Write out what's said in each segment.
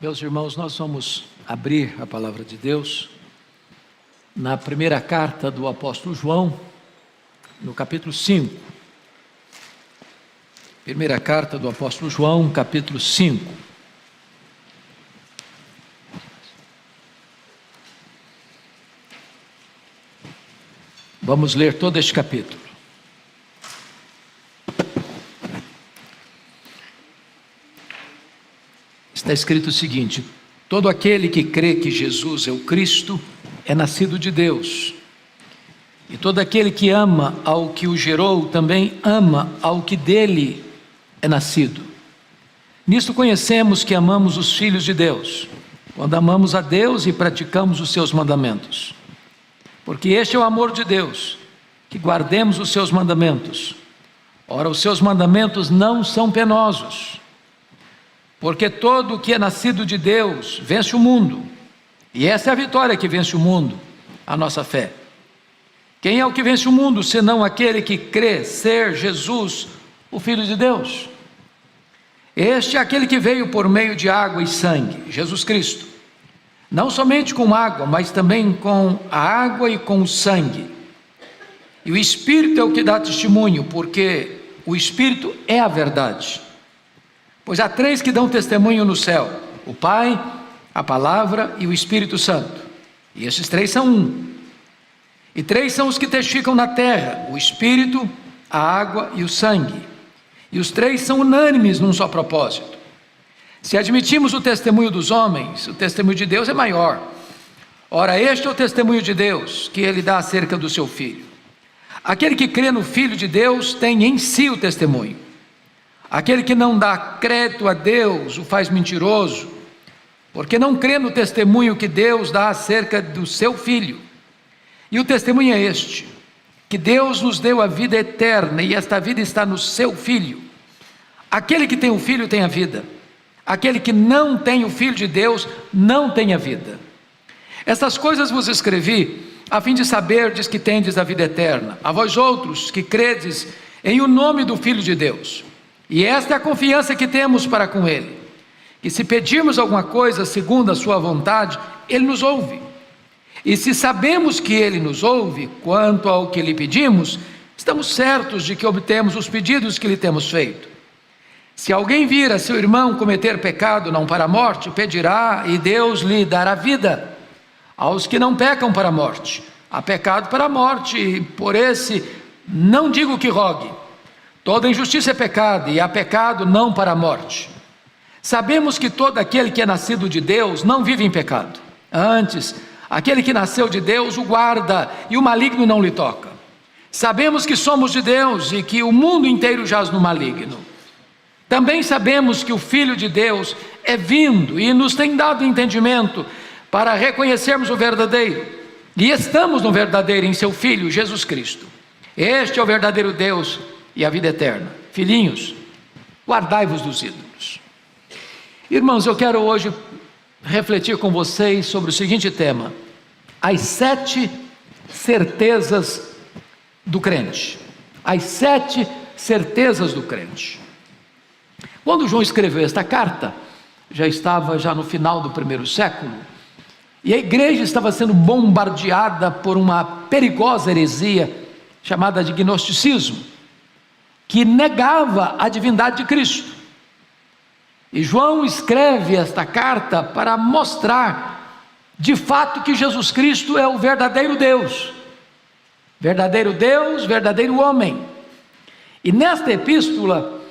Meus irmãos, nós vamos abrir a palavra de Deus na primeira carta do apóstolo João, no capítulo 5. Primeira carta do apóstolo João, capítulo 5. Vamos ler todo este capítulo. Está escrito o seguinte: todo aquele que crê que Jesus é o Cristo é nascido de Deus, e todo aquele que ama ao que o gerou também ama ao que dele é nascido. Nisto conhecemos que amamos os filhos de Deus, quando amamos a Deus e praticamos os seus mandamentos. Porque este é o amor de Deus, que guardemos os seus mandamentos. Ora, os seus mandamentos não são penosos, porque todo o que é nascido de Deus vence o mundo, e essa é a vitória que vence o mundo, a nossa fé. Quem é o que vence o mundo, senão aquele que crê ser Jesus, o Filho de Deus? Este é aquele que veio por meio de água e sangue, Jesus Cristo, não somente com água, mas também com a água e com o sangue. E o Espírito é o que dá testemunho, porque o Espírito é a verdade. Pois há três que dão testemunho no céu: o Pai, a Palavra e o Espírito Santo. E esses três são um. E três são os que testificam na terra: o Espírito, a água e o sangue. E os três são unânimes num só propósito. Se admitimos o testemunho dos homens, o testemunho de Deus é maior. Ora, este é o testemunho de Deus, que ele dá acerca do seu Filho. Aquele que crê no Filho de Deus tem em si o testemunho. Aquele que não dá crédito a Deus o faz mentiroso, porque não crê no testemunho que Deus dá acerca do seu Filho. E o testemunho é este: que Deus nos deu a vida eterna, e esta vida está no seu Filho. Aquele que tem o Filho tem a vida. Aquele que não tem o Filho de Deus não tem a vida. Estas coisas vos escrevi, a fim de saberdes que tendes a vida eterna, a vós outros que credes em o nome do Filho de Deus. E esta é a confiança que temos para com Ele, que se pedirmos alguma coisa segundo a sua vontade, Ele nos ouve. E se sabemos que Ele nos ouve, quanto ao que lhe pedimos, estamos certos de que obtemos os pedidos que lhe temos feito. Se alguém vir a seu irmão cometer pecado não para a morte, pedirá e Deus lhe dará vida. Aos que não pecam para a morte, há pecado para a morte, e por esse não digo que rogue. Toda injustiça é pecado, e há pecado não para a morte. Sabemos que todo aquele que é nascido de Deus não vive em pecado. Antes, aquele que nasceu de Deus o guarda, e o maligno não lhe toca. Sabemos que somos de Deus, e que o mundo inteiro jaz no maligno. Também sabemos que o Filho de Deus é vindo, e nos tem dado entendimento, para reconhecermos o verdadeiro. E estamos no verdadeiro em seu Filho, Jesus Cristo. Este é o verdadeiro Deus e a vida eterna. Filhinhos, guardai-vos dos ídolos. Irmãos, eu quero hoje refletir com vocês sobre o seguinte tema: as 7 certezas do crente. As 7 certezas do crente. Quando João escreveu esta carta, já estava no final do primeiro século, e a igreja estava sendo bombardeada por uma perigosa heresia chamada de gnosticismo, que negava a divindade de Cristo. E João escreve esta carta para mostrar de fato que Jesus Cristo é o verdadeiro Deus, verdadeiro homem. E nesta epístola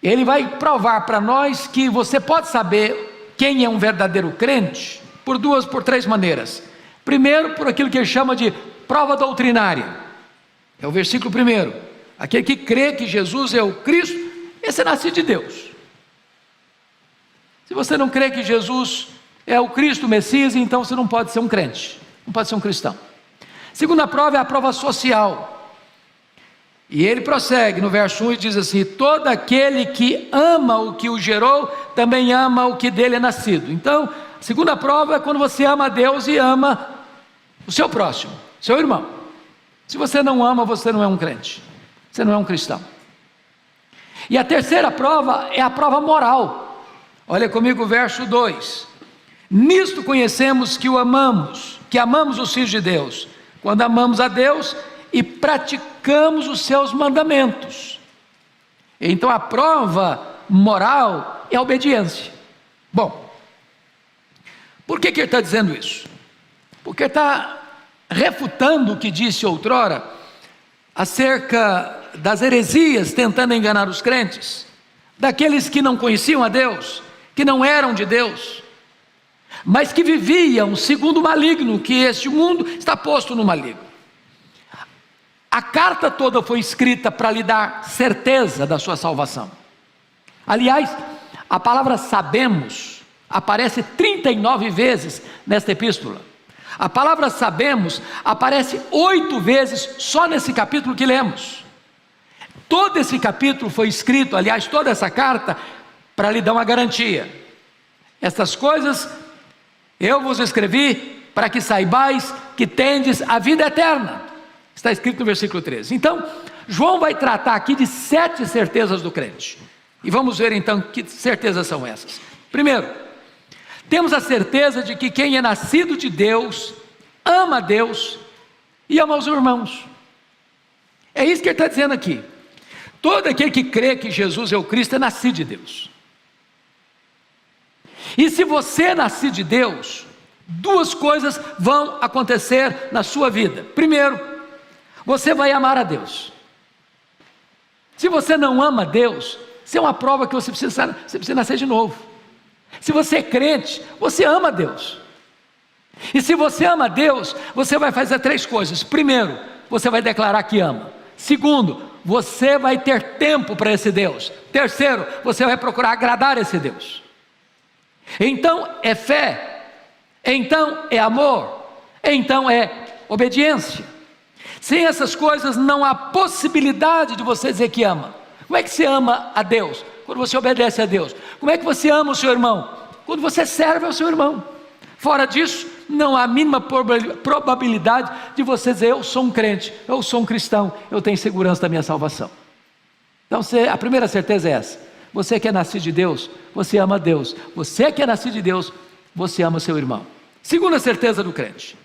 ele vai provar para nós que você pode saber quem é um verdadeiro crente por 3 maneiras. Primeiro, por aquilo que ele chama de prova doutrinária. É o versículo 1. Aquele que crê que Jesus é o Cristo, esse é nascido de Deus. Se você não crê que Jesus é o Cristo, o Messias, então você não pode ser um crente, não pode ser um cristão. Segunda prova é a prova social. E ele prossegue no verso 1 e diz assim: todo aquele que ama o que o gerou, também ama o que dele é nascido. Então, a segunda prova é quando você ama a Deus e ama o seu próximo, seu irmão. Se você não ama, você não é um crente, você não é um cristão. E a terceira prova é a prova moral. Olha comigo o verso 2. Nisto conhecemos que amamos os filhos de Deus, quando amamos a Deus e praticamos os seus mandamentos. Então a prova moral é a obediência. Bom, por que ele está dizendo isso? Porque ele está refutando o que disse outrora acerca das heresias tentando enganar os crentes, daqueles que não conheciam a Deus, que não eram de Deus, mas que viviam segundo o maligno, que este mundo está posto no maligno. A carta toda foi escrita para lhe dar certeza da sua salvação. Aliás, a palavra sabemos aparece 39 vezes nesta epístola. A palavra sabemos aparece 8 vezes só nesse capítulo que lemos. Todo esse capítulo foi escrito, aliás, toda essa carta, para lhe dar uma garantia. Estas coisas eu vos escrevi para que saibais que tendes a vida eterna. Está escrito no versículo 13. Então, João vai tratar aqui de 7 certezas do crente. E vamos ver então que certezas são essas. Primeiro, temos a certeza de que quem é nascido de Deus, ama a Deus e ama os irmãos. É isso que ele está dizendo aqui. Todo aquele que crê que Jesus é o Cristo é nascido de Deus. E se você é nascido de Deus, 2 coisas vão acontecer na sua vida. Primeiro, você vai amar a Deus. Se você não ama a Deus, isso é uma prova que você precisa nascer de novo. Se você é crente, você ama a Deus. E se você ama a Deus, você vai fazer 3 coisas. Primeiro, você vai declarar que ama. Segundo, você vai ter tempo para esse Deus. Terceiro, você vai procurar agradar esse Deus. Então é fé, então é amor, então é obediência. Sem essas coisas não há possibilidade de você dizer que ama. Como é que você ama a Deus? Quando você obedece a Deus. Como é que você ama o seu irmão? Quando você serve ao seu irmão. Fora disso, não há a mínima probabilidade de você dizer: eu sou um crente, eu sou um cristão, eu tenho segurança da minha salvação. Então a primeira certeza é essa. Você que é nascido de Deus, você ama a Deus. Você que é nascido de Deus, você ama o seu irmão. Segunda certeza do crente.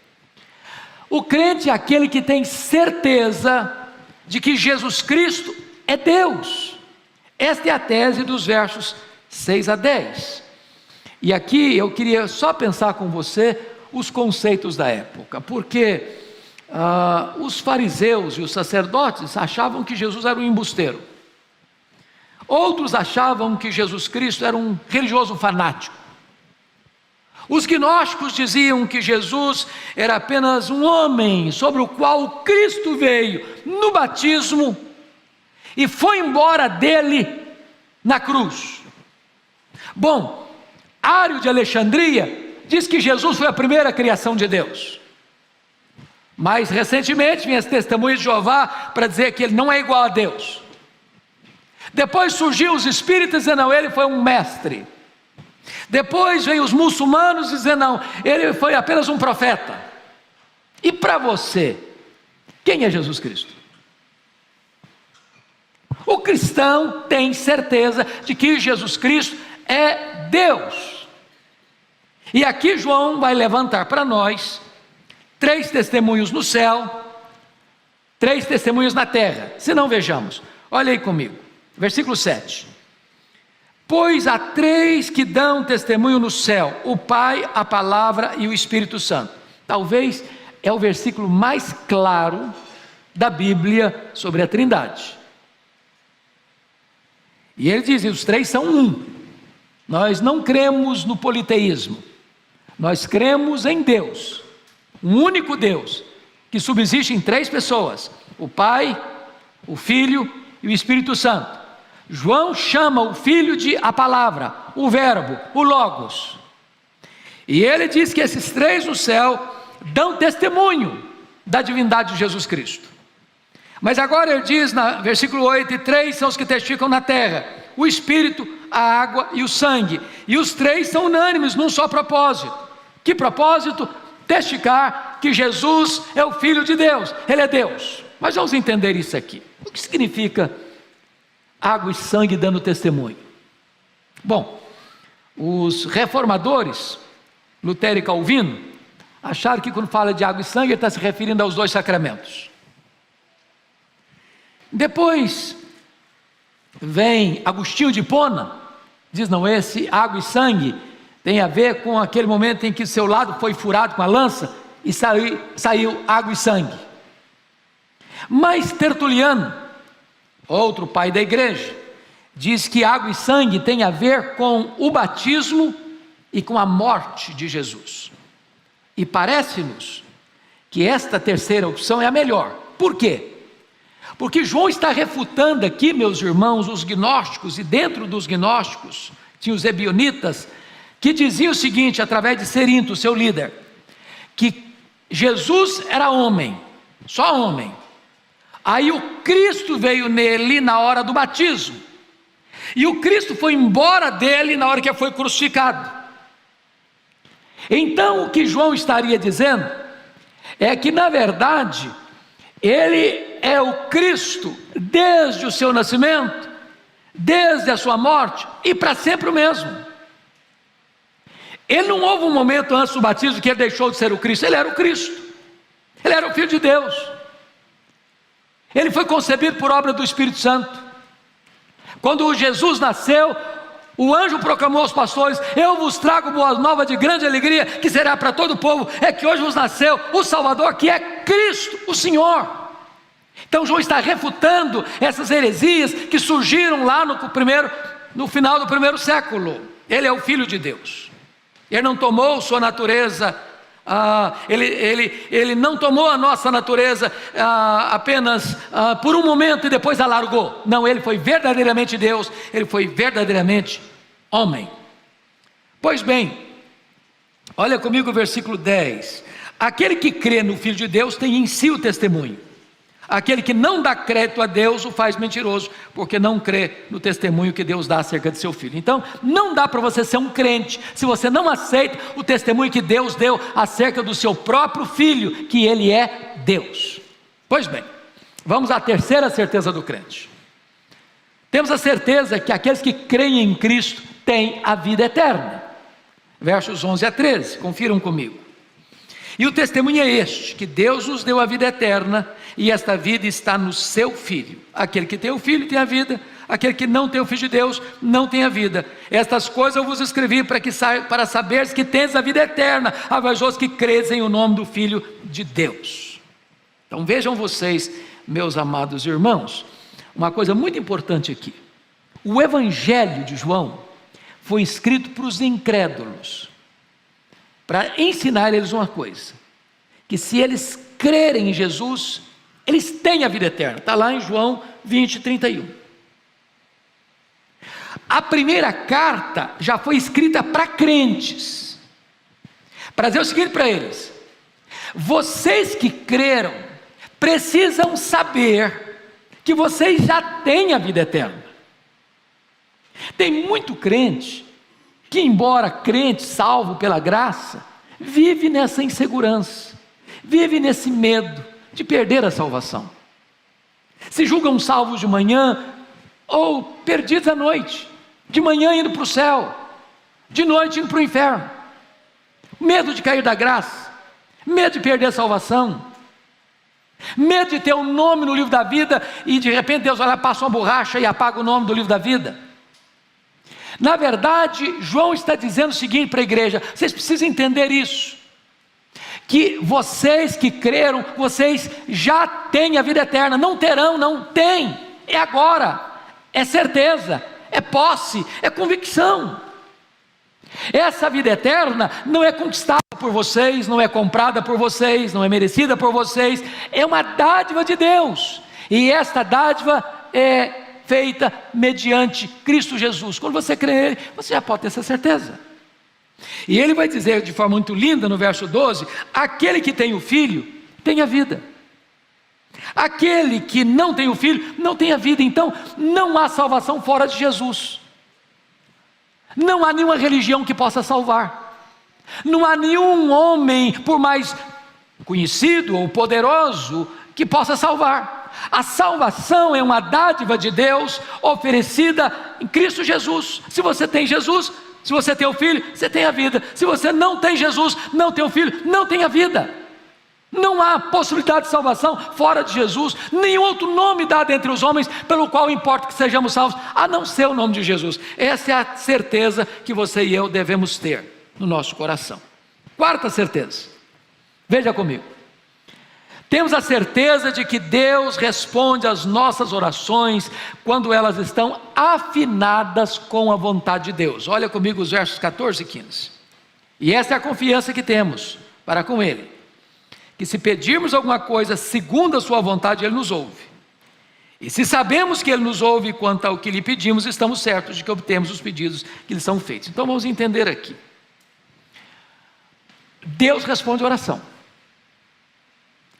O crente é aquele que tem certeza de que Jesus Cristo é Deus. Esta é a tese dos versos 6 a 10. E aqui eu queria só pensar com você os conceitos da época, porque os fariseus e os sacerdotes achavam que Jesus era um embusteiro. Outros achavam que Jesus Cristo era um religioso fanático. Os gnósticos diziam que Jesus era apenas um homem sobre o qual Cristo veio no batismo e foi embora dele na cruz. Bom, Ário de Alexandria diz que Jesus foi a primeira criação de Deus. Mais recentemente vem as testemunhas de Jeová para dizer que ele não é igual a Deus. Depois surgiu os espíritas dizendo: não, ele foi um mestre. Depois veio os muçulmanos dizendo: não, ele foi apenas um profeta. E para você, quem é Jesus Cristo? O cristão tem certeza de que Jesus Cristo é Deus. E aqui João vai levantar para nós 3 testemunhos no céu, 3 testemunhos na terra. Se não, vejamos, olha aí comigo, versículo 7. Pois há 3 que dão testemunho no céu: o Pai, a Palavra e o Espírito Santo. Talvez é o versículo mais claro da Bíblia sobre a Trindade. E ele diz: os 3 são um. Nós não cremos no politeísmo, nós cremos em Deus, um único Deus, que subsiste em 3 pessoas: o Pai, o Filho e o Espírito Santo. João chama o Filho de a Palavra, o Verbo, o Logos. E ele diz que esses 3 no céu dão testemunho da divindade de Jesus Cristo. Mas agora ele diz, no versículo 8, e 3 são os que testificam na terra: o Espírito, a água e o sangue. E os 3 são unânimes num só propósito. Que propósito? Testificar que Jesus é o Filho de Deus, Ele é Deus. Mas vamos entender isso aqui. O que significa água e sangue dando testemunho? Bom, Os reformadores, Lutero e Calvino, acharam que quando fala de água e sangue, ele está se referindo aos dois sacramentos. Depois vem Agostinho de Hipona, diz: não, esse água e sangue tem a ver com aquele momento em que seu lado foi furado com a lança e saiu água e sangue. Mas Tertuliano, outro pai da igreja, diz que água e sangue tem a ver com o batismo e com a morte de Jesus. E parece-nos que esta terceira opção é a melhor. Por quê? Porque João está refutando aqui, meus irmãos, os gnósticos, e dentro dos gnósticos tinha os ebionitas, que diziam o seguinte, através de Cerinto, seu líder, que Jesus era homem, só homem. Aí o Cristo veio nele na hora do batismo, e o Cristo foi embora dele na hora que foi crucificado. Então o que João estaria dizendo é que, na verdade, ele é o Cristo desde o seu nascimento, desde a sua morte e para sempre o mesmo. Ele não houve um momento antes do batismo que ele deixou de ser o Cristo. Ele era o Cristo, ele era o Filho de Deus, ele foi concebido por obra do Espírito Santo. Quando Jesus nasceu, o anjo proclamou aos pastores: eu vos trago boa nova de grande alegria, que será para todo o povo, é que hoje vos nasceu o Salvador, que é Cristo, o Senhor. Então João está refutando essas heresias que surgiram lá no final do primeiro século. Ele é o Filho de Deus, ele não tomou sua natureza, ele não tomou a nossa natureza apenas por um momento e depois a largou. Não, ele foi verdadeiramente Deus, ele foi verdadeiramente homem. Pois bem, olha comigo o versículo 10: aquele que crê no Filho de Deus tem em si o testemunho. Aquele que não dá crédito a Deus o faz mentiroso, porque não crê no testemunho que Deus dá acerca de seu Filho. Então, não dá para você ser um crente se você não aceita o testemunho que Deus deu acerca do seu próprio Filho, que Ele é Deus. Pois bem, vamos à terceira certeza do crente. Temos a certeza que aqueles que creem em Cristo têm a vida eterna. Versos 11 a 13, confiram comigo. E o testemunho é este, que Deus nos deu a vida eterna, e esta vida está no seu Filho. Aquele que tem o Filho tem a vida, aquele que não tem o Filho de Deus não tem a vida. Estas coisas eu vos escrevi para saberes que tens a vida eterna, a vós que credes em o nome do Filho de Deus. Então vejam vocês, meus amados irmãos, uma coisa muito importante aqui. O Evangelho de João foi escrito para os incrédulos, para ensinar eles uma coisa, que se eles crerem em Jesus, eles têm a vida eterna. Está lá em João 20, 31. A primeira carta já foi escrita para crentes, para dizer o seguinte para eles: vocês que creram, precisam saber que vocês já têm a vida eterna. Tem muito crente que, embora crente, salvo pela graça, vive nessa insegurança, vive nesse medo de perder a salvação. Se julgam salvos de manhã ou perdidos à noite, de manhã indo para o céu, de noite indo para o inferno. Medo de cair da graça, medo de perder a salvação, medo de ter um nome no livro da vida e de repente Deus olha, passa uma borracha e apaga o nome do livro da vida. Na verdade, João está dizendo o seguinte para a igreja: vocês precisam entender isso, que vocês que creram, vocês já têm a vida eterna. Não terão, não, tem, é agora, é certeza, é posse, é convicção. Essa vida eterna não é conquistada por vocês, não é comprada por vocês, não é merecida por vocês, é uma dádiva de Deus, e esta dádiva é feita mediante Cristo Jesus. Quando você crê nele, você já pode ter essa certeza. E ele vai dizer de forma muito linda no verso 12: aquele que tem o Filho tem a vida, aquele que não tem o Filho não tem a vida. Então não há salvação fora de Jesus, não há nenhuma religião que possa salvar, não há nenhum homem, por mais conhecido ou poderoso, que possa salvar. A salvação é uma dádiva de Deus oferecida em Cristo Jesus. Se você tem Jesus, Se você tem o Filho, você tem a vida. Se você não tem Jesus, não tem o Filho, não tem a vida. Não há possibilidade de salvação fora de Jesus. Nenhum outro nome dado entre os homens pelo qual importa que sejamos salvos, a não ser o nome de Jesus. Essa é a certeza que você e eu devemos ter no nosso coração. Quarta certeza, veja comigo. Temos a certeza de que Deus responde às nossas orações quando elas estão afinadas com a vontade de Deus. Olha comigo os versos 14 e 15. E essa é a confiança que temos para com Ele, que se pedirmos alguma coisa segundo a sua vontade, Ele nos ouve. E se sabemos que Ele nos ouve quanto ao que lhe pedimos, estamos certos de que obtemos os pedidos que lhe são feitos. Então vamos entender aqui. Deus responde oração.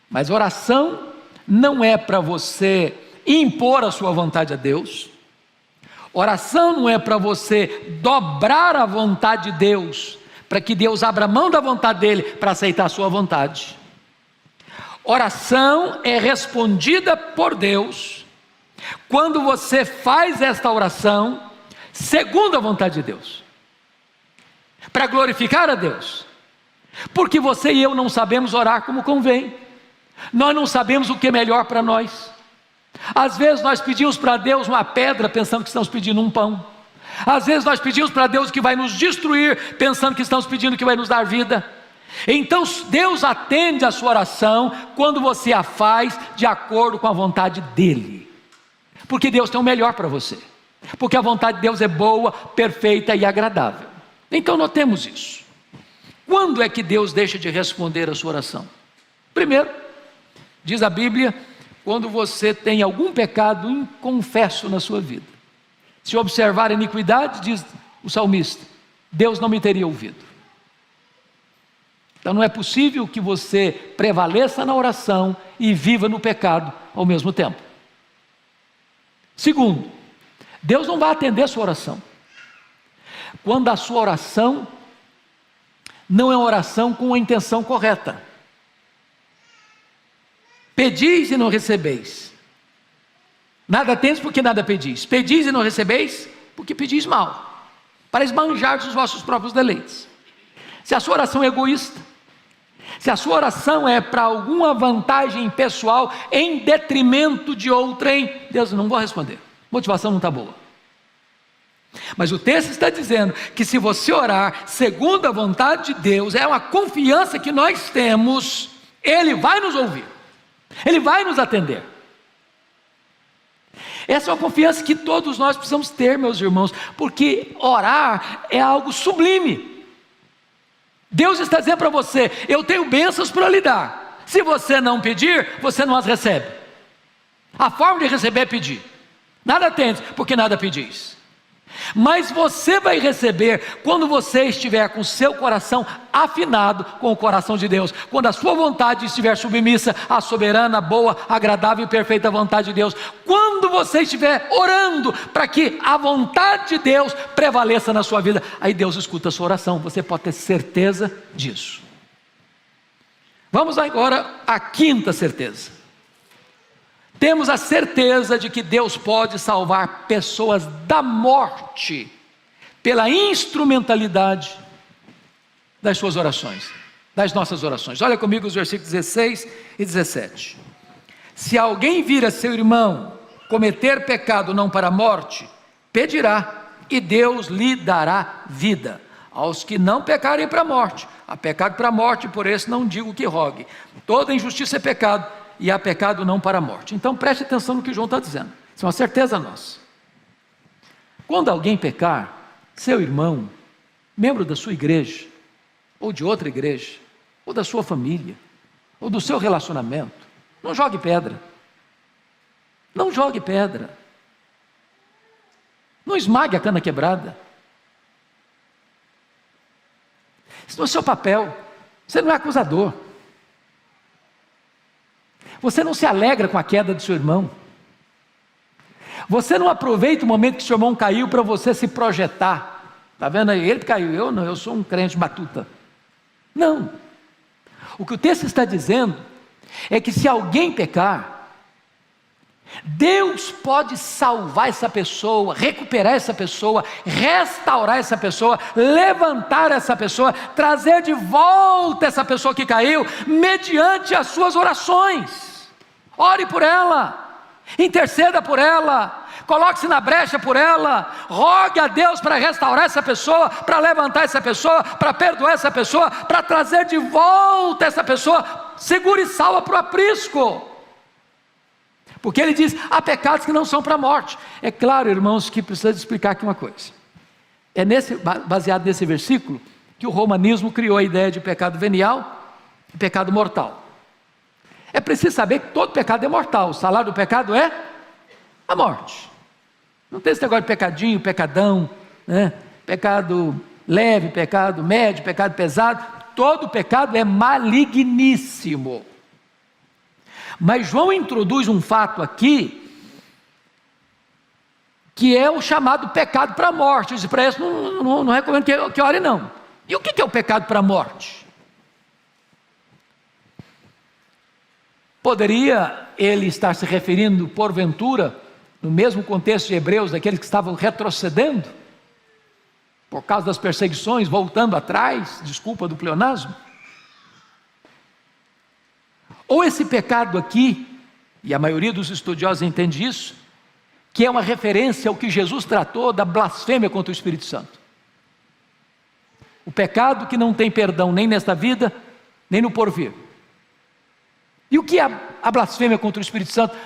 Mas oração não é para você impor a sua vontade a Deus. Oração não é para você dobrar a vontade de Deus, para que Deus abra mão da vontade dEle para aceitar a sua vontade. Oração é respondida por Deus quando você faz esta oração segundo a vontade de Deus, para glorificar a Deus, porque você e eu não sabemos orar como convém. Nós não sabemos o que é melhor para nós. Às vezes nós pedimos para Deus uma pedra pensando que estamos pedindo um pão. Às vezes nós pedimos para Deus que vai nos destruir pensando que estamos pedindo que vai nos dar vida. Então Deus atende a sua oração quando você a faz de acordo com a vontade dEle, porque Deus tem o melhor para você, porque a vontade de Deus é boa, perfeita e agradável. Então notemos isso. Quando é que Deus deixa de responder a sua oração? Primeiro, diz a Bíblia, quando você tem algum pecado inconfesso na sua vida. Se observar a iniquidade, diz o salmista, Deus não me teria ouvido. Então não é possível que você prevaleça na oração e viva no pecado ao mesmo tempo. Segundo, Deus não vai atender a sua oração quando a sua oração não é uma oração com a intenção correta. Pedis e não recebeis. Nada tendes porque nada pedis. Pedis e não recebeis porque pedis mal, para esbanjar os vossos próprios deleites. Se a sua oração é egoísta, se a sua oração é para alguma vantagem pessoal em detrimento de outrem, Deus, não vou responder, motivação não está boa. Mas o texto está dizendo que se você orar segundo a vontade de Deus, é uma confiança que nós temos, Ele vai nos ouvir, Ele vai nos atender. Essa é uma confiança que todos nós precisamos ter, meus irmãos, porque orar é algo sublime. Deus está dizendo para você, eu tenho bênçãos para lhe dar. Se você não pedir, você não as recebe. A forma de receber é pedir. Nada tendes, porque nada pedis. Mas você vai receber quando você estiver com seu coração afinado com o coração de Deus, quando a sua vontade estiver submissa à soberana, boa, agradável e perfeita vontade de Deus, quando você estiver orando para que a vontade de Deus prevaleça na sua vida, aí Deus escuta a sua oração, você pode ter certeza disso. Vamos agora à quinta certeza. Temos a certeza de que Deus pode salvar pessoas da morte pela instrumentalidade das suas orações, das nossas orações. Olha comigo os versículos 16 e 17. Se alguém vir a seu irmão cometer pecado não para a morte, pedirá e Deus lhe dará vida. Aos que não pecarem para a morte, há pecado para a morte, por esse não digo que rogue. Toda injustiça é pecado, e há pecado não para a morte. Então preste atenção no que João está dizendo, isso é uma certeza nossa. Quando alguém pecar, seu irmão, membro da sua igreja, ou de outra igreja, ou da sua família, ou do seu relacionamento, não jogue pedra, não jogue pedra, não esmague a cana quebrada, isso não é o seu papel, você não é acusador. Você não se alegra com a queda do seu irmão. Você não aproveita o momento que seu irmão caiu para você se projetar. Está vendo aí? Ele caiu, eu não, eu sou um crente batuta. Não. O que o texto está dizendo é que se alguém pecar, Deus pode salvar essa pessoa, recuperar essa pessoa, restaurar essa pessoa, levantar essa pessoa, trazer de volta essa pessoa que caiu, mediante as suas orações. Ore por ela, interceda por ela, coloque-se na brecha por ela, rogue a Deus para restaurar essa pessoa, para levantar essa pessoa, para perdoar essa pessoa, para trazer de volta essa pessoa, segura e salva para o aprisco. Porque ele diz, há pecados que não são para a morte. É claro, irmãos, que precisa explicar aqui uma coisa. É baseado nesse versículo que o romanismo criou a ideia de pecado venial e pecado mortal. É preciso saber que todo pecado é mortal. O salário do pecado é a morte. Não tem esse negócio de pecadinho, pecadão, né? Pecado leve, pecado médio, pecado pesado. Todo pecado é maligníssimo. Mas João introduz um fato aqui, que é o chamado pecado para a morte. Ele diz, para isso não recomendo que ore não. E o que é o pecado para a morte? Poderia ele estar se referindo, porventura, no mesmo contexto de Hebreus, daqueles que estavam retrocedendo, por causa das perseguições, voltando atrás, desculpa do pleonasmo? Ou esse pecado aqui, e a maioria dos estudiosos entende isso, que é uma referência ao que Jesus tratou da blasfêmia contra o Espírito Santo. O pecado que não tem perdão nem nesta vida, nem no porvir. E o que é a blasfêmia contra o Espírito Santo?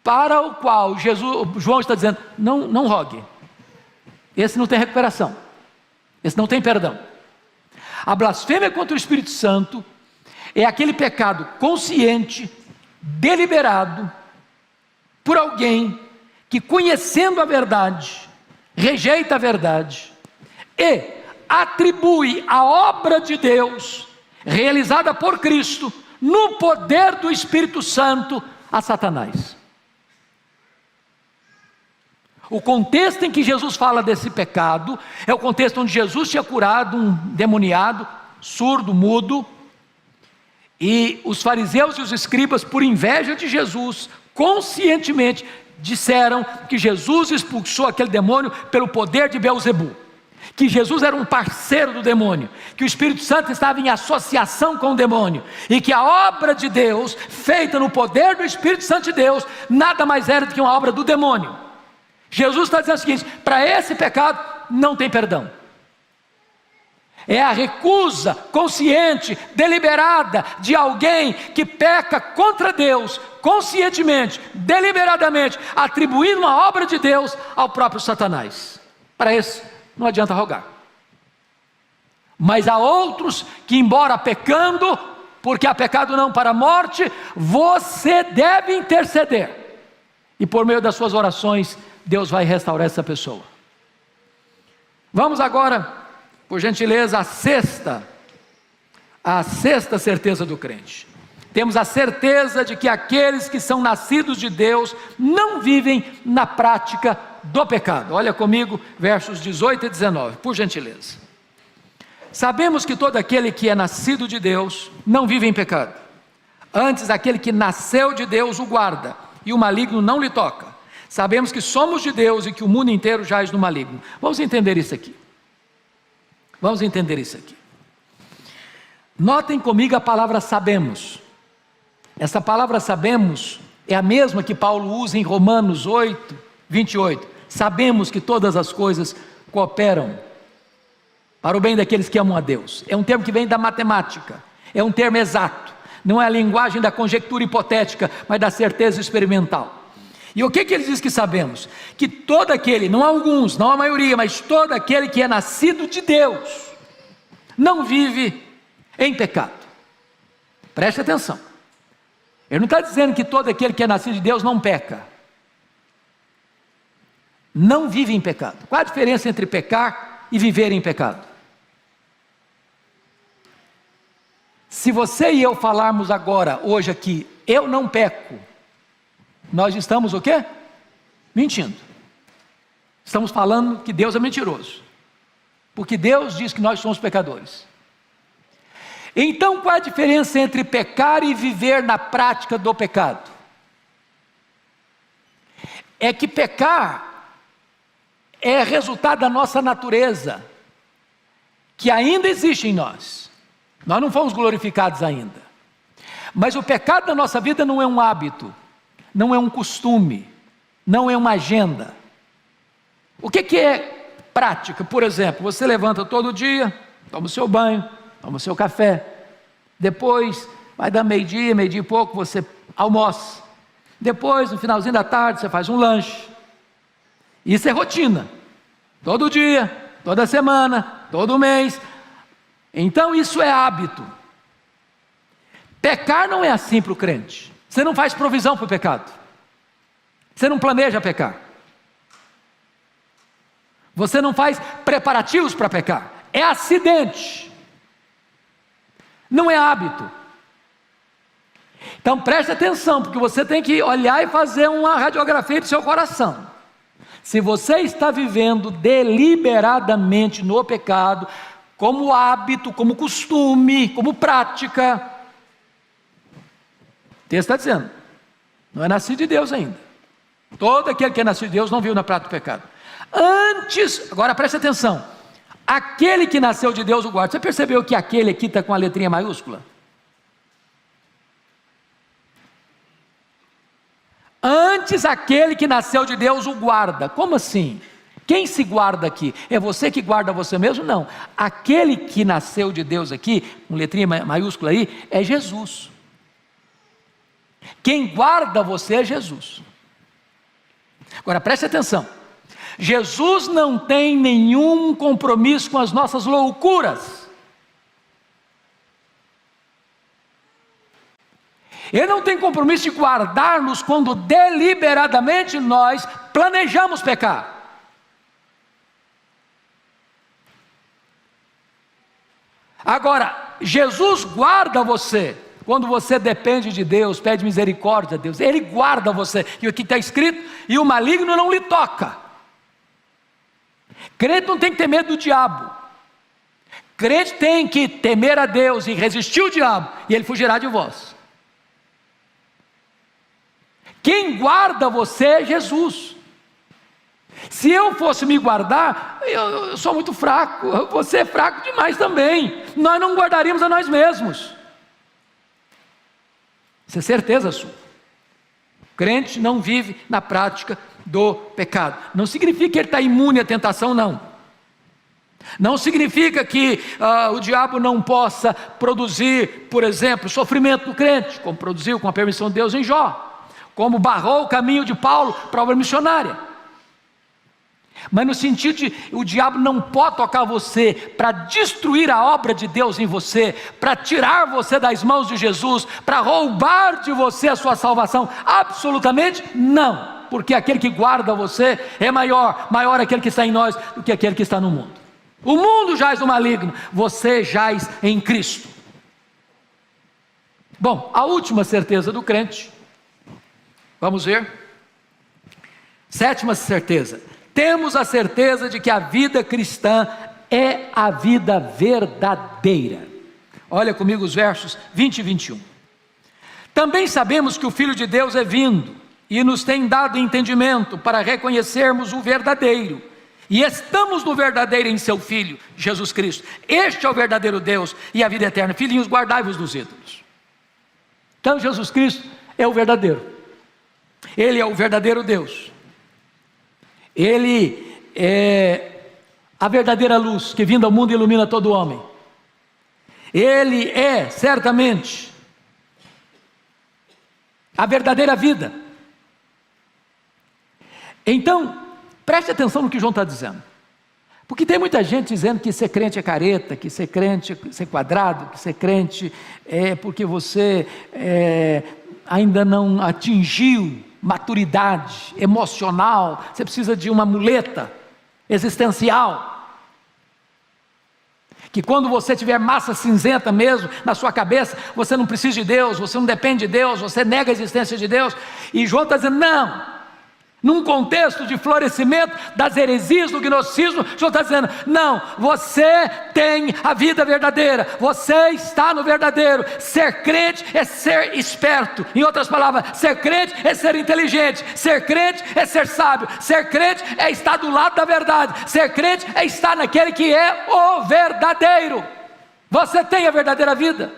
Para o qual João está dizendo, não rogue. Esse não tem recuperação. Esse não tem perdão. A blasfêmia contra o Espírito Santo é aquele pecado consciente, deliberado, por alguém que, conhecendo a verdade, rejeita a verdade e atribui a obra de Deus, realizada por Cristo, no poder do Espírito Santo, a Satanás. O contexto em que Jesus fala desse pecado é o contexto onde Jesus tinha curado um demoniado, surdo, mudo, e os fariseus e os escribas, por inveja de Jesus, conscientemente disseram que Jesus expulsou aquele demônio pelo poder de Beelzebu, que Jesus era um parceiro do demônio, que o Espírito Santo estava em associação com o demônio, e que a obra de Deus, feita no poder do Espírito Santo de Deus, nada mais era do que uma obra do demônio. Jesus está dizendo o seguinte, para esse pecado não tem perdão. É a recusa consciente, deliberada, de alguém que peca contra Deus, conscientemente, deliberadamente, atribuindo uma obra de Deus ao próprio Satanás. Para esse, não adianta rogar. Mas há outros que, embora pecando, porque há pecado não para a morte, você deve interceder. E por meio das suas orações, Deus vai restaurar essa pessoa. Vamos agora, por gentileza, a sexta certeza do crente. Temos a certeza de que aqueles que são nascidos de Deus não vivem na prática do pecado. Olha comigo, versos 18 e 19, por gentileza. Sabemos que todo aquele que é nascido de Deus não vive em pecado. Antes, aquele que nasceu de Deus o guarda, e o maligno não lhe toca. Sabemos que somos de Deus e que o mundo inteiro jaz no maligno. Vamos entender isso aqui. Notem comigo a palavra sabemos. Essa palavra sabemos é a mesma que Paulo usa em Romanos 8, 28. Sabemos que todas as coisas cooperam para o bem daqueles que amam a Deus. É um termo que vem da matemática, é um termo exato. Não é a linguagem da conjectura hipotética, mas da certeza experimental. E o que ele diz que sabemos? Que todo aquele, não alguns, não a maioria, mas todo aquele que é nascido de Deus, não vive em pecado. Preste atenção. Ele não está dizendo que todo aquele que é nascido de Deus não peca. Não vive em pecado. Qual a diferença entre pecar e viver em pecado? Se você e eu falarmos agora, hoje aqui, eu não peco, nós estamos o quê? Mentindo. Estamos falando que Deus é mentiroso, porque Deus diz que nós somos pecadores. Então qual a diferença entre pecar e viver na prática do pecado? é que pecar é resultado da nossa natureza, que ainda existe em nós. Nós não fomos glorificados ainda. Mas o pecado da nossa vida não é um hábito, não é um costume, não é uma agenda. O que é prática? Por exemplo, você levanta todo dia, toma o seu banho, toma o seu café, depois vai dar meio-dia e pouco, você almoça. Depois, no finalzinho da tarde, você faz um lanche. Isso é rotina. Todo dia, toda semana, todo mês. Então isso é hábito. Pecar não é assim para o crente. Você não faz provisão para o pecado. Você não planeja pecar. Você não faz preparativos para pecar. É acidente. Não é hábito. Então preste atenção, porque você tem que olhar e fazer uma radiografia do seu coração. Se você está vivendo deliberadamente no pecado, como hábito, como costume, como prática, o texto está dizendo, não é nascido de Deus ainda. Todo aquele que é nascido de Deus não viu na prática do pecado. Antes, agora preste atenção, aquele que nasceu de Deus o guarda. Você percebeu que aquele aqui está com a letrinha maiúscula? Antes aquele que nasceu de Deus o guarda. Como assim? Quem se guarda aqui? É você que guarda você mesmo? Não. Aquele que nasceu de Deus aqui, com letrinha maiúscula aí, é Jesus. Quem guarda você é Jesus. Agora preste atenção. Jesus não tem nenhum compromisso com as nossas loucuras. Ele não tem compromisso de guardar-nos quando deliberadamente nós planejamos pecar. Agora, Jesus guarda você quando você depende de Deus, pede misericórdia a Deus. Ele guarda você. E aqui está escrito, e o maligno não lhe toca. Crente não tem que ter medo do diabo. Crente tem que temer a Deus e resistir ao diabo, e ele fugirá de vós. Quem guarda você é Jesus. Se eu fosse me guardar, eu sou muito fraco, você é fraco demais também. Nós não guardaríamos a nós mesmos. Isso é certeza sua. O crente não vive na prática do pecado. Não significa que ele está imune à tentação, não. Não significa que o diabo não possa produzir, por exemplo, sofrimento no crente, como produziu com a permissão de Deus em Jó, como barrou o caminho de Paulo para a obra missionária. Mas no sentido de o diabo não pode tocar você para destruir a obra de Deus em você, para tirar você das mãos de Jesus, para roubar de você a sua salvação. Absolutamente não, porque aquele que guarda você é maior aquele que está em nós do que aquele que está no mundo. O mundo jaz no maligno, você jaz em Cristo. Bom, a última certeza do crente, vamos ver. Sétima certeza. Temos a certeza de que a vida cristã é a vida verdadeira. Olha comigo os versos 20 e 21. Também sabemos que o Filho de Deus é vindo e nos tem dado entendimento para reconhecermos o verdadeiro. E estamos no verdadeiro em seu Filho, Jesus Cristo. Este é o verdadeiro Deus e a vida eterna. Filhinhos, guardai-vos dos ídolos. Então Jesus Cristo é o verdadeiro. Ele é o verdadeiro Deus. Ele é a verdadeira luz que vindo ao mundo ilumina todo homem. Ele é certamente a verdadeira vida. Então, preste atenção no que João está dizendo. Porque tem muita gente dizendo que ser crente é careta, que ser crente é ser quadrado, que ser crente é porque você ainda não atingiu maturidade emocional, você precisa de uma muleta existencial, que quando você tiver massa cinzenta mesmo na sua cabeça, você não precisa de Deus, você não depende de Deus, você nega a existência de Deus. E João está dizendo, não, Num contexto de florescimento das heresias do gnosticismo, o Senhor está dizendo: não, você tem a vida verdadeira, você está no verdadeiro. Ser crente é ser esperto. Em outras palavras, ser crente é ser inteligente, ser crente é ser sábio, ser crente é estar do lado da verdade, ser crente é estar naquele que é o verdadeiro. Você tem a verdadeira vida.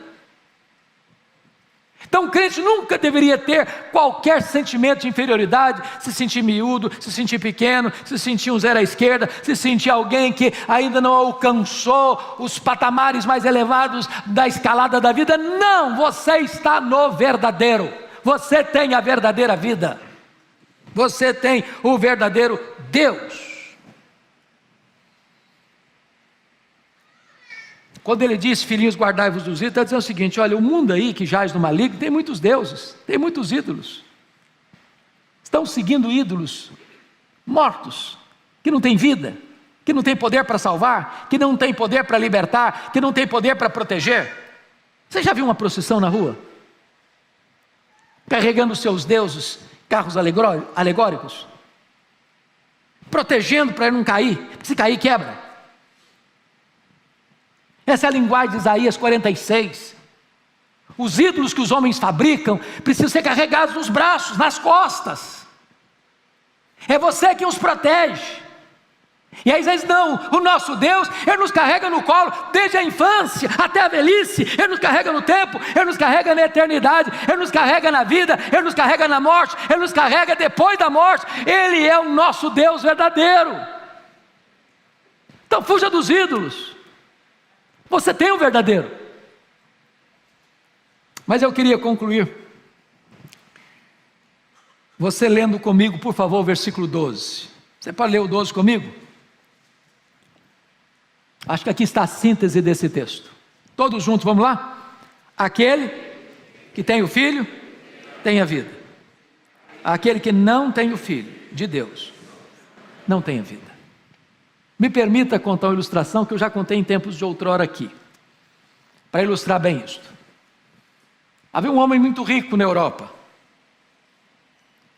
Então o crente nunca deveria ter qualquer sentimento de inferioridade, se sentir miúdo, se sentir pequeno, se sentir um zero à esquerda, se sentir alguém que ainda não alcançou os patamares mais elevados da escalada da vida. Não, você está no verdadeiro, você tem a verdadeira vida, você tem o verdadeiro Deus. Quando ele diz: filhinhos, guardai-vos dos ídolos, está dizendo o seguinte: olha, o mundo aí que jaz no maligno tem muitos deuses, tem muitos ídolos, estão seguindo ídolos mortos, que não têm vida, que não têm poder para salvar, que não têm poder para libertar, que não têm poder para proteger. Você já viu uma procissão na rua? Carregando os seus deuses, carros alegóricos, protegendo para ele não cair, porque se cair quebra. Essa é a linguagem de Isaías 46. Os ídolos que os homens fabricam precisam ser carregados nos braços, nas costas. É você que os protege. E aí diz: não, o nosso Deus, Ele nos carrega no colo desde a infância até a velhice. Ele nos carrega no tempo, Ele nos carrega na eternidade, Ele nos carrega na vida, Ele nos carrega na morte, Ele nos carrega depois da morte. Ele é o nosso Deus verdadeiro. Então fuja dos ídolos. Você tem o verdadeiro. Mas eu queria concluir, você lendo comigo, por favor, o versículo 12. Você pode ler o 12 comigo? Acho que aqui está a síntese desse texto. Todos juntos, vamos lá? Aquele que tem o Filho, tem a vida. Aquele que não tem o Filho de Deus, não tem a vida. Me permita contar uma ilustração que eu já contei em tempos de outrora aqui, para ilustrar bem isto. Havia um homem muito rico na Europa,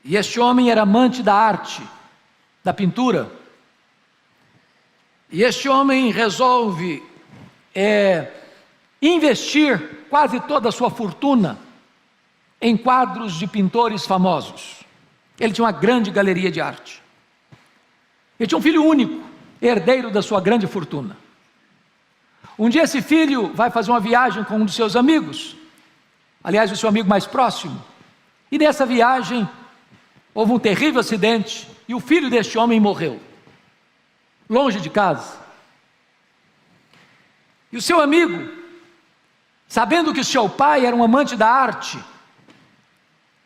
e este homem era amante da arte, da pintura, e este homem resolve investir quase toda a sua fortuna em quadros de pintores famosos. Ele tinha uma grande galeria de arte. Ele tinha um filho único, herdeiro da sua grande fortuna. Um dia esse filho vai fazer uma viagem com um dos seus amigos, aliás, o seu amigo mais próximo, e nessa viagem houve um terrível acidente e o filho deste homem morreu, longe de casa. E o seu amigo, sabendo que o seu pai era um amante da arte,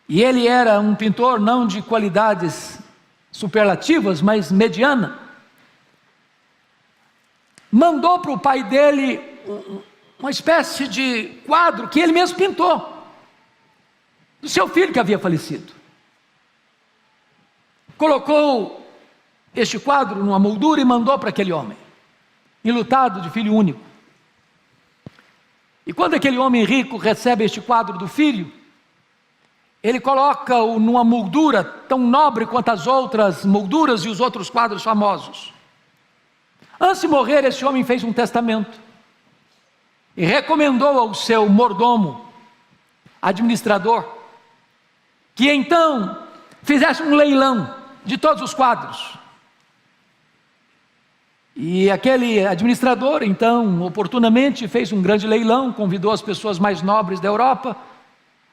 e ele era um pintor não de qualidades superlativas, mas mediana, mandou para o pai dele uma espécie de quadro que ele mesmo pintou, do seu filho que havia falecido. Colocou este quadro numa moldura e mandou para aquele homem, enlutado de filho único. E quando aquele homem rico recebe este quadro do filho, ele coloca-o numa moldura tão nobre quanto as outras molduras e os outros quadros famosos. Antes de morrer, esse homem fez um testamento e recomendou ao seu mordomo, administrador, que então fizesse um leilão de todos os quadros. E aquele administrador, então, oportunamente fez um grande leilão, convidou as pessoas mais nobres da Europa,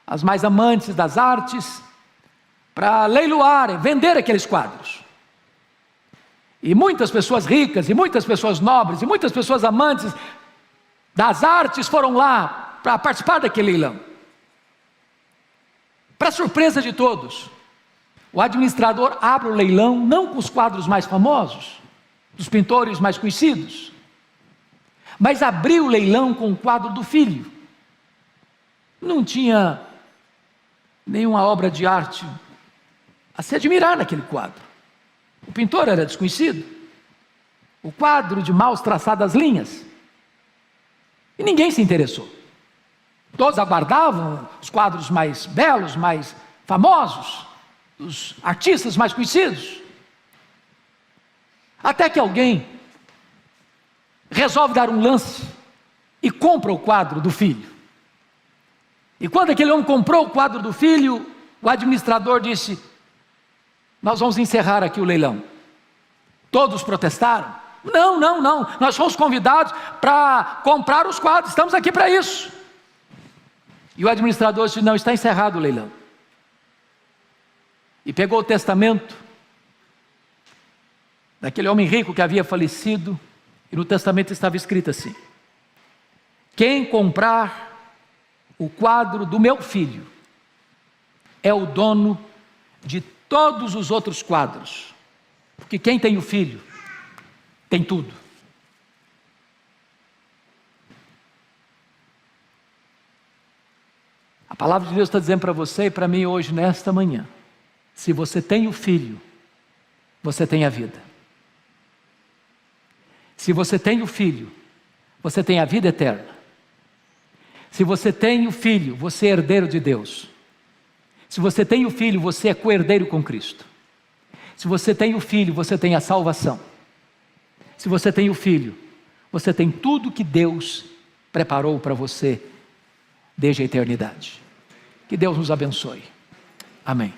as mais amantes das artes, para leiloar, vender aqueles quadros. E muitas pessoas ricas, e muitas pessoas nobres, e muitas pessoas amantes das artes foram lá para participar daquele leilão. Para surpresa de todos, o administrador abre o leilão não com os quadros mais famosos, dos pintores mais conhecidos, mas abriu o leilão com o quadro do filho. Não tinha nenhuma obra de arte a se admirar naquele quadro. O pintor era desconhecido, o quadro de mal traçadas linhas, e ninguém se interessou. Todos aguardavam os quadros mais belos, mais famosos, os artistas mais conhecidos. Até que alguém resolve dar um lance e compra o quadro do filho. E quando aquele homem comprou o quadro do filho, o administrador disse: nós vamos encerrar aqui o leilão. Todos protestaram: não, nós fomos convidados para comprar os quadros, estamos aqui para isso. E o administrador disse: não, está encerrado o leilão. E pegou o testamento daquele homem rico que havia falecido, e no testamento estava escrito assim: quem comprar o quadro do meu filho é o dono de todos os outros quadros, porque quem tem o filho tem tudo. A palavra de Deus está dizendo para você e para mim hoje, nesta manhã: se você tem o filho, você tem a vida. Se você tem o filho, você tem a vida eterna. Se você tem o filho, você é herdeiro de Deus. Se você tem o filho, você é co-herdeiro com Cristo. Se você tem o filho, você tem a salvação. Se você tem o filho, você tem tudo que Deus preparou para você desde a eternidade. Que Deus nos abençoe. Amém.